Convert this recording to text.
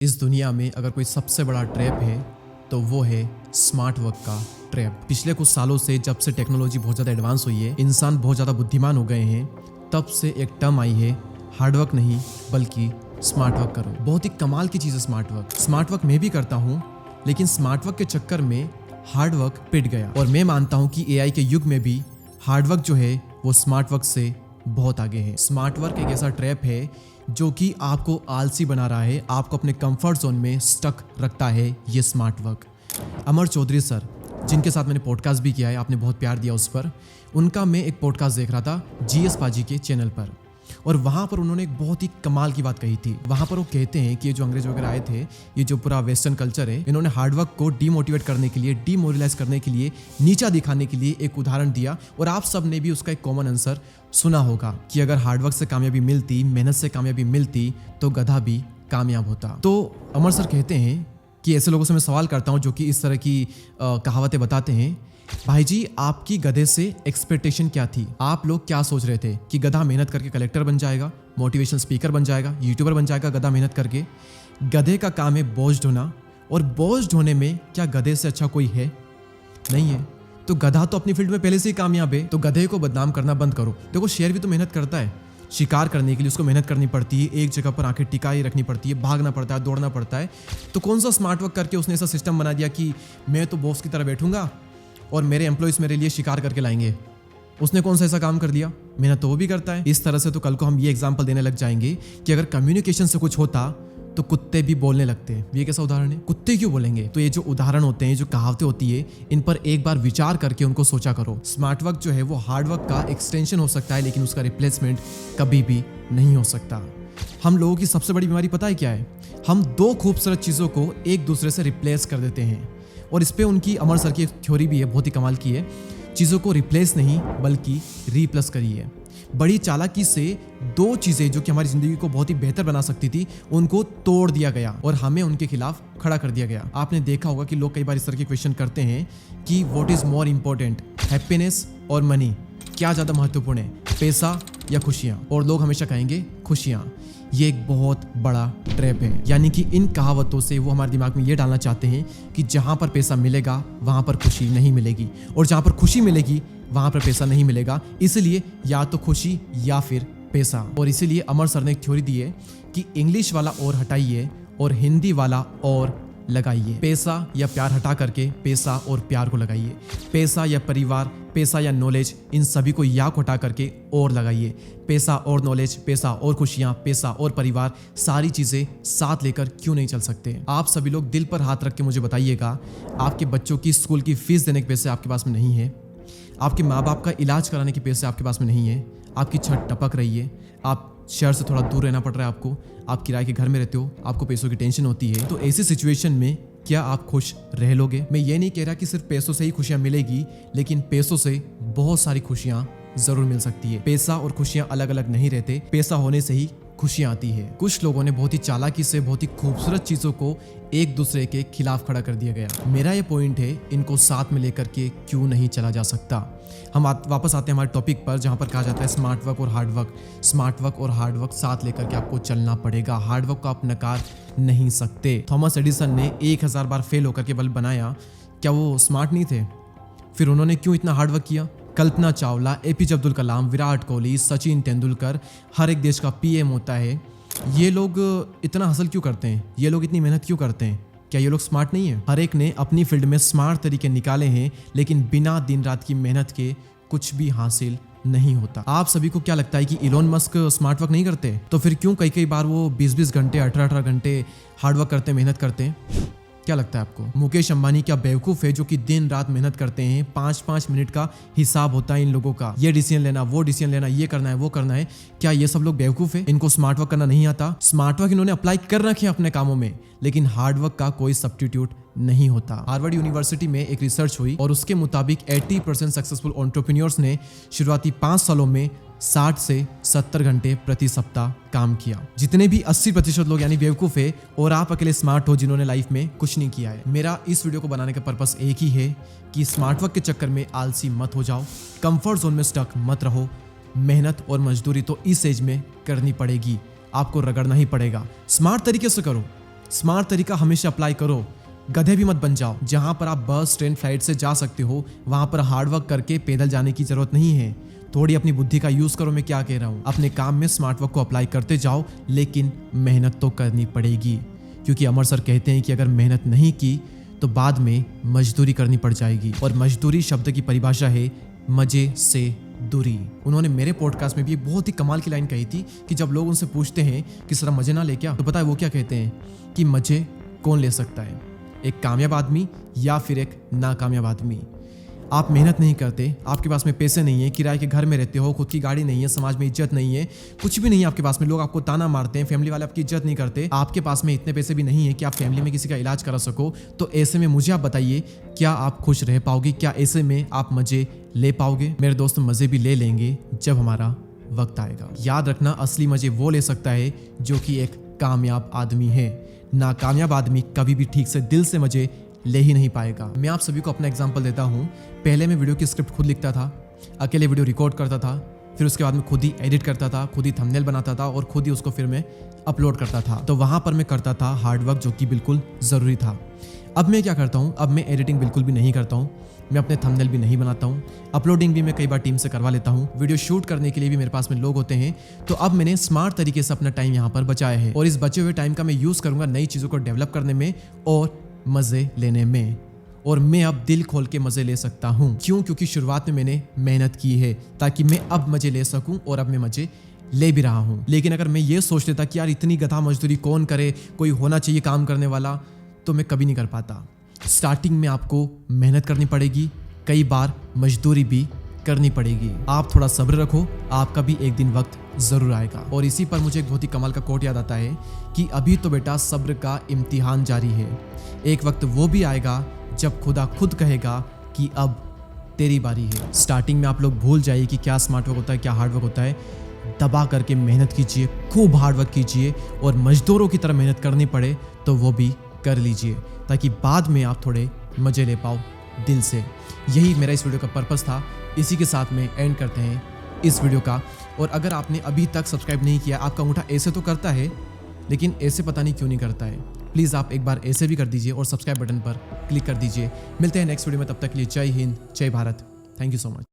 इस दुनिया में अगर कोई सबसे बड़ा ट्रैप है तो वो है स्मार्ट वर्क का ट्रैप। पिछले कुछ सालों से जब से टेक्नोलॉजी बहुत ज़्यादा एडवांस हुई है, इंसान बहुत ज़्यादा बुद्धिमान हो गए हैं, तब से एक टर्म आई है हार्डवर्क नहीं बल्कि स्मार्ट वर्क करो। बहुत ही कमाल की चीज़ है स्मार्ट वर्क मैं भी करता हूँ, लेकिन स्मार्ट वर्क के चक्कर में हार्ड वर्क पिट गया। और मैं मानता हूँ कि एआई के युग में भी हार्ड वर्क जो है वो स्मार्ट वर्क से बहुत आगे है। स्मार्ट वर्क एक ऐसा ट्रैप है जो कि आपको आलसी बना रहा है, आपको अपने कंफर्ट जोन में स्टक रखता है ये स्मार्ट वर्क। अमर चौधरी सर, जिनके साथ मैंने पॉडकास्ट भी किया है, आपने बहुत प्यार दिया उस पर, उनका मैं एक पॉडकास्ट देख रहा था जीएस पाजी के चैनल पर, और वहाँ पर उन्होंने एक बहुत ही कमाल की बात कही थी। वहाँ पर वो कहते हैं कि ये जो अंग्रेज वगैरह आए थे, ये जो पूरा वेस्टर्न कल्चर है, इन्होंने हार्डवर्क को डीमोटिवेट करने के लिए, डीमोरलाइज करने के लिए, नीचा दिखाने के लिए एक उदाहरण दिया। और आप सब ने भी उसका एक कॉमन आंसर सुना होगा कि अगर हार्डवर्क से कामयाबी मिलती, मेहनत से कामयाबी मिलती, तो गधा भी कामयाब होता। तो अमर सर कहते हैं कि ऐसे लोगों से मैं सवाल करता हूँ जो कि इस तरह की कहावतें बताते हैं, भाई जी आपकी गधे से एक्सपेक्टेशन क्या थी? आप लोग क्या सोच रहे थे कि गधा मेहनत करके कलेक्टर बन जाएगा, मोटिवेशनल स्पीकर बन जाएगा, यूट्यूबर बन जाएगा गधा मेहनत करके? गधे का काम है बोझ ढोना, और बोझ ढोने में क्या गधे से अच्छा कोई है? नहीं है। तो गधा तो अपनी फील्ड में पहले से ही कामयाब है, तो गधे को बदनाम करना बंद करो। देखो शेर भी तो मेहनत करता है, शिकार करने के लिए उसको मेहनत करनी पड़ती है, एक जगह पर आंखें टिकाई रखनी पड़ती है, भागना पड़ता है, दौड़ना पड़ता है। तो कौन सा स्मार्ट वर्क करके उसने ऐसा सिस्टम बना दिया कि मैं तो बॉस की तरह बैठूंगा और मेरे एम्प्लॉइज मेरे लिए शिकार करके लाएंगे? उसने कौन सा ऐसा काम कर दिया? मेहनत तो वो भी करता है। इस तरह से तो कल को हम ये एग्जांपल देने लग जाएंगे कि अगर कम्युनिकेशन से कुछ होता तो कुत्ते भी बोलने लगते हैं। ये कैसा उदाहरण है? कुत्ते क्यों बोलेंगे? तो ये जो उदाहरण होते हैं, जो कहावतें होती है, इन पर एक बार विचार करके उनको सोचा करो। स्मार्ट वर्क जो है वो हार्ड वर्क का एक्सटेंशन हो सकता है, लेकिन उसका रिप्लेसमेंट कभी भी नहीं हो सकता। हम लोगों की सबसे बड़ी बीमारी पता है क्या है? हम दो खूबसूरत चीज़ों को एक दूसरे से रिप्लेस कर देते हैं। और इस पे उनकी अमर सर की थ्योरी भी है, बहुत ही कमाल की है। चीज़ों को रिप्लेस नहीं बल्कि रीप्लस करिए। बड़ी चालाकी से दो चीज़ें जो कि हमारी ज़िंदगी को बहुत ही बेहतर बना सकती थी, उनको तोड़ दिया गया और हमें उनके खिलाफ खड़ा कर दिया गया। आपने देखा होगा कि लोग कई बार इस तरह के क्वेश्चन करते हैं कि what is more important, happiness और मनी? क्या ज़्यादा महत्वपूर्ण है, पैसा या खुशियाँ? और लोग हमेशा कहेंगे खुशियाँ। ये एक बहुत बड़ा ट्रैप है। यानी कि इन कहावतों से वो हमारे दिमाग में ये डालना चाहते हैं कि जहाँ पर पैसा मिलेगा वहाँ पर खुशी नहीं मिलेगी, और जहाँ पर खुशी मिलेगी वहाँ पर पैसा नहीं मिलेगा। इसलिए या तो खुशी या फिर पैसा। और इसीलिए अमर सर ने एक थ्योरी दी है कि इंग्लिश वाला और हटाइए और हिंदी वाला और लगाइए। पैसा या प्यार हटा करके पैसा और प्यार को लगाइए। पैसा या परिवार, पैसा या नॉलेज, इन सभी को या को हटा करके और लगाइए। पैसा और नॉलेज, पैसा और खुशियाँ, पैसा और परिवार, सारी चीज़ें साथ लेकर क्यों नहीं चल सकते? आप सभी लोग दिल पर हाथ रख के मुझे बताइएगा, आपके बच्चों की स्कूल की फीस देने के पैसे आपके पास में नहीं है, आपके माँ बाप का इलाज कराने के पैसे आपके पास में नहीं है, आपकी छत टपक रही है, आप शहर से थोड़ा दूर रहना पड़ रहा है आपको, आप किराए के घर में रहते हो, आपको पैसों की टेंशन होती है, तो ऐसी सिचुएशन में क्या आप खुश रह लोगे? मैं ये नहीं कह रहा कि सिर्फ पैसों से ही खुशियाँ मिलेगी, लेकिन पैसों से बहुत सारी खुशियाँ जरूर मिल सकती है। पैसा और खुशियाँ अलग अलग नहीं रहते, पैसा होने से ही खुशियाँ आती है। कुछ लोगों ने बहुत ही चालाकी से बहुत ही खूबसूरत चीज़ों को एक दूसरे के खिलाफ खड़ा कर दिया गया। मेरा ये पॉइंट है, इनको साथ में लेकर के क्यों नहीं चला जा सकता? हम वापस आते हैं हमारे टॉपिक पर, जहाँ पर कहा जाता है स्मार्ट वर्क और हार्ड वर्क। स्मार्ट वर्क और हार्ड वर्क साथ लेकर के आपको चलना पड़ेगा। हार्ड वर्क को आप नकार नहीं सकते। थॉमस एडिसन ने 1000 बार फेल होकर के बल्ब बनाया, क्या वो स्मार्ट नहीं थे? फिर उन्होंने क्यों इतना हार्ड वर्क किया? कल्पना चावला, एपीजे अब्दुल कलाम, विराट कोहली, सचिन तेंदुलकर, हर एक देश का पीएम होता है। ये लोग इतना हासिल क्यों करते हैं? ये लोग इतनी मेहनत क्यों करते हैं? क्या ये लोग स्मार्ट नहीं है? हर एक ने अपनी फील्ड में स्मार्ट तरीके निकाले हैं, लेकिन बिना दिन रात की मेहनत के कुछ भी हासिल नहीं होता। आप सभी को क्या लगता है कि इलोन मस्क स्मार्ट वर्क नहीं करते? तो फिर क्यों कई बार वो 20-20 घंटे, 18-18 घंटे हार्ड वर्क करते हैं, मेहनत करते हैं? क्या लगता है आपको? मुकेश अंबानी क्या बेवकूफ है जो कि दिन रात मेहनत करते हैं? 5-5 मिनट का हिसाब होता है इन लोगों का, ये डिसीजन लेना, वो डिसीजन लेना, ये करना है, वो करना है। क्या ये सब लोग बेवकूफ है? इनको स्मार्ट वर्क करना नहीं आता? स्मार्ट वर्क इन्होंने अप्लाई कर रखे हैं अपने कामों में, लेकिन हार्ड वर्क का कोई सब्स्टिट्यूट नहीं होता। हार्वर्ड यूनिवर्सिटी में एक रिसर्च हुई और उसके मुताबिक 80% सक्सेसफुल एंटरप्रेन्योर्स ने शुरुआती 5 सालों में 60 से 70 घंटे प्रति सप्ताह काम किया। जितने भी 80% लोग यानी बेवकूफ है, और आप अकेले स्मार्ट हो जिन्होंने लाइफ में कुछ नहीं किया है। मेरा इस वीडियो को बनाने का पर्पस एक ही है कि स्मार्ट वर्क के चक्कर में आलसी मत हो जाओ, कंफर्ट जोन में स्टक मत रहो। मेहनत और मजदूरी तो इस एज में करनी पड़ेगी, आपको रगड़ना ही पड़ेगा। स्मार्ट तरीके से करो, स्मार्ट तरीका हमेशा अप्लाई करो, गधे भी मत बन जाओ। जहां पर आप बस, ट्रेन, फ्लाइट से जा सकते हो वहां पर हार्डवर्क करके पैदल जाने की जरूरत नहीं है। थोड़ी अपनी बुद्धि का यूज करो। मैं क्या कह रहा हूँ, अपने काम में स्मार्ट वर्क को अप्लाई करते जाओ, लेकिन मेहनत तो करनी पड़ेगी, क्योंकि अमर सर कहते हैं कि अगर मेहनत नहीं की तो बाद में मजदूरी करनी पड़ जाएगी। और मजदूरी शब्द की परिभाषा है मजे से दूरी। उन्होंने मेरे पॉडकास्ट में भी एक बहुत ही कमाल की लाइन कही थी कि जब लोग उनसे पूछते हैं कि सर मजे ना ले क्या, तो पता है वो क्या कहते हैं कि मजे कौन ले सकता है, एक कामयाब आदमी या फिर एक नाकामयाब आदमी। आप मेहनत नहीं करते, आपके पास में पैसे नहीं है, किराए के घर में रहते हो, खुद की गाड़ी नहीं है, समाज में इज्जत नहीं है, कुछ भी नहीं है आपके पास में, लोग आपको ताना मारते हैं, फैमिली वाले आपकी इज्जत नहीं करते, आपके पास में इतने पैसे भी नहीं है कि आप फैमिली में किसी का इलाज करा सको, तो ऐसे में मुझे आप बताइए क्या आप खुश रह पाओगे? क्या ऐसे में आप मजे ले पाओगे? मेरे दोस्त, मजे भी ले लेंगे जब हमारा वक्त आएगा। याद रखना, असली मजे वो ले सकता है जो कि एक कामयाब आदमी है। नाकामयाब आदमी कभी भी ठीक से दिल से मजे ले ही नहीं पाएगा। मैं आप सभी को अपना एग्जांपल देता हूँ। पहले मैं वीडियो की स्क्रिप्ट खुद लिखता था, अकेले वीडियो रिकॉर्ड करता था, फिर उसके बाद में खुद ही एडिट करता था, खुद ही थंबनेल बनाता था और खुद ही उसको फिर मैं अपलोड करता था। तो वहां पर मैं करता था हार्डवर्क, जो कि बिल्कुल ज़रूरी था। अब मैं क्या करता हूँ, अब मैं एडिटिंग बिल्कुल भी नहीं करता हूँ, मैं अपने थंबनेल भी नहीं बनाता हूँ, अपलोडिंग भी मैं कई बार टीम से करवा लेता हूँ, वीडियो शूट करने के लिए भी मेरे पास में लोग होते हैं। तो अब मैंने स्मार्ट तरीके से अपना टाइम यहाँ पर बचाया है और इस बचे हुए टाइम का मैं यूज़ करूँगा नई चीज़ों को डेवलप करने में और मज़े लेने में। और मैं अब दिल खोल के मज़े ले सकता हूँ। क्यों? क्योंकि शुरुआत में मैंने मेहनत की है ताकि मैं अब मज़े ले सकूँ, और अब मैं मज़े ले भी रहा हूँ। लेकिन अगर मैं ये सोच लेता कि यार इतनी गधा मजदूरी कौन करे, कोई होना चाहिए काम करने वाला, तो मैं कभी नहीं कर पाता। स्टार्टिंग में आपको मेहनत करनी पड़ेगी, कई बार मजदूरी भी करनी पड़ेगी। आप थोड़ा सब्र रखो, आपका भी एक दिन वक्त जरूर आएगा। और इसी पर मुझे एक बहुत ही कमाल का कोट याद आता है कि अभी तो बेटा सब्र का इम्तिहान जारी है, एक वक्त वो भी आएगा जब खुदा खुद कहेगा कि अब तेरी बारी है। स्टार्टिंग में आप लोग भूल जाइए कि क्या स्मार्ट वर्क होता है, क्या हार्ड वर्क होता है। दबा करके मेहनत कीजिए, खूब हार्ड वर्क कीजिए, और मजदूरों की तरह मेहनत करनी पड़े तो वो भी कर लीजिए, ताकि बाद में आप थोड़े मजे ले पाओ दिल से। यही मेरा इस वीडियो का पर्पस था। इसी के साथ में एंड करते हैं इस वीडियो का। और अगर आपने अभी तक सब्सक्राइब नहीं किया, आपका अंगूठा ऐसे तो करता है लेकिन ऐसे पता नहीं क्यों नहीं करता है, प्लीज़ आप एक बार ऐसे भी कर दीजिए और सब्सक्राइब बटन पर क्लिक कर दीजिए। मिलते हैं नेक्स्ट वीडियो में, तब तक के लिए जय हिंद, जय Bharat. Thank you so much.